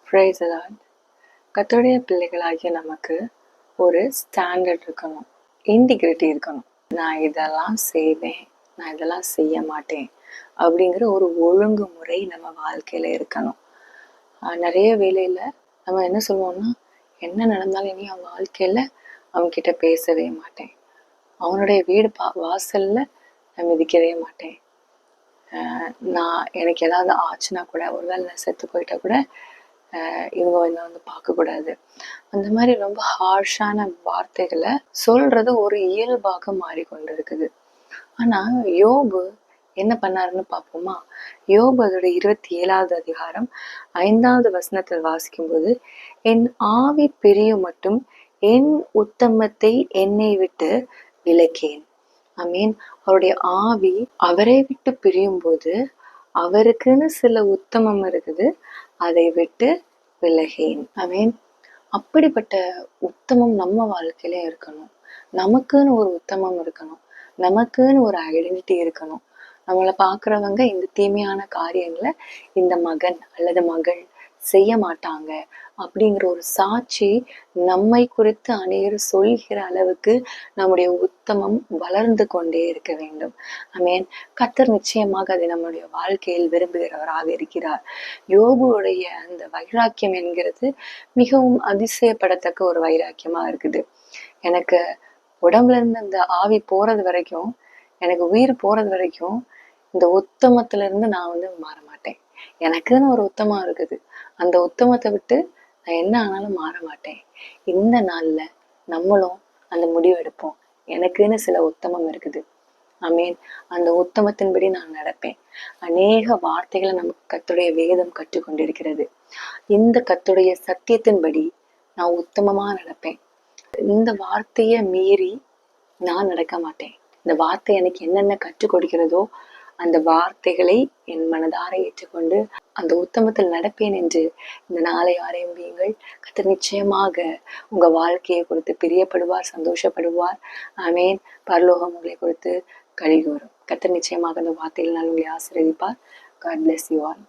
Praise the Lord. கர்த்தருடைய பிள்ளைகளாகிய நமக்கு ஒரு ஸ்டாண்டர்ட் இருக்கணும், இன்டிகிரிட்டி இருக்கணும். நான் இதெல்லாம் செய்வேன், நான் இதெல்லாம் செய்ய மாட்டேன் அப்படிங்கிற ஒரு ஒழுங்குமுறை நம்ம வாழ்க்கையில இருக்கணும். நிறைய வேலையில நம்ம என்ன சொல்லுவோம்னா, என்ன நடந்தாலும் இனி அவன் வாழ்க்கையில அவன்கிட்ட பேசவே மாட்டேன், அவனுடைய வீடு வாசல்ல நான் மிதிக்கவே மாட்டேன், எனக்கு ஏதாவது ஆச்சுன்னா கூட, ஒருவேளை நான் செத்து போயிட்டா கூட இவங்க வந்து பார்க்கக்கூடாது. அந்த மாதிரி ரொம்ப ஹார்ஷான வார்த்தைகளை சொல்றது ஒரு இயல்பாக மாறிக்கொண்டு இருக்குது. ஆனா யோபு என்ன பண்ணாருன்னு பார்ப்போமா? யோபு அதோட 27வது அதிகாரம் 5வது வசனத்தில் வாசிக்கும் போது, என் ஆவி பிரியும் மட்டும் என் உத்தமத்தை என்னை விட்டு விலக்கேன். ஆமீன். அவருடைய ஆவி அவரை விட்டு பிரியும் போது அவருக்குன்னு சில உத்தமம் இருக்குது, அதை விட்டு விலகேன். ஆமீன். அப்படிப்பட்ட உத்தமம் நம்ம வாழ்க்கையில இருக்கணும். நமக்குன்னு ஒரு உத்தமம் இருக்கணும், நமக்குன்னு ஒரு ஐடென்டிட்டி இருக்கணும். நம்மளை பார்க்குறவங்க இந்த தீமையான காரியங்களை இந்த மகன் அல்லது மகள் செய்ய மாட்டாங்க அப்படிங்கிற ஒரு சாட்சி நம்மை குறித்து அநேகர் சொல்கிற அளவுக்கு நம்முடைய உத்தமம் வளர்ந்து கொண்டே இருக்க வேண்டும். ஆமென். கர்த்தர் நிச்சயமாக அதை நம்முடைய வாழ்க்கையில் விரும்புகிறவராக இருக்கிறார். யோபுடைய அந்த வைராக்கியம் என்கிறது மிகவும் அதிசயப்படத்தக்க ஒரு வைராக்கியமா இருக்குது. எனக்கு உடம்புல இருந்து அந்த ஆவி போறது வரைக்கும், எனக்கு உயிர் போறது வரைக்கும் இந்த உத்தமத்துல இருந்து நான் வந்து மாற மாட்டேன். எனக்குன்னு ஒரு உத்தமம் இருக்குது, அந்த உத்தமத்தை விட்டு நான் என்ன ஆனாலும் மாற மாட்டேன். இந்த நாள்ல நம்மளும் அந்த முடிவு எடுப்போம், எனக்குன்னு சில உத்தமம் இருக்குது. ஆமீன். அந்த உத்தமத்தின்படி நான் நடப்பேன். அநேக வார்த்தைகளை நமக்கு கர்த்தருடைய வேதம் கற்றுக்கொண்டிருக்கிறது. இந்த கர்த்தருடைய சத்தியத்தின்படி நான் உத்தமமா நடப்பேன். இந்த வார்த்தையை மீறி நான் நடக்க மாட்டேன். இந்த வார்த்தை எனக்கு என்னென்ன கற்றுக் கொடுக்கிறதோ அந்த வார்த்தைகளை என் மனதார ஏற்றுக்கொண்டு அந்த உத்தமத்தில் நடப்பேன் என்று இந்த நாளை ஆரம்பியுங்கள். கர்த்தர் நிச்சயமாக உங்க வாழ்க்கையை குறித்து பிரியப்படுவார், சந்தோஷப்படுவார். ஆமேன். பரலோகம் உங்களை குறித்து கழிகூறும். கர்த்தர் நிச்சயமாக அந்த வார்த்தைகள் உங்களை ஆசீர்வதிப்பார். God bless you all.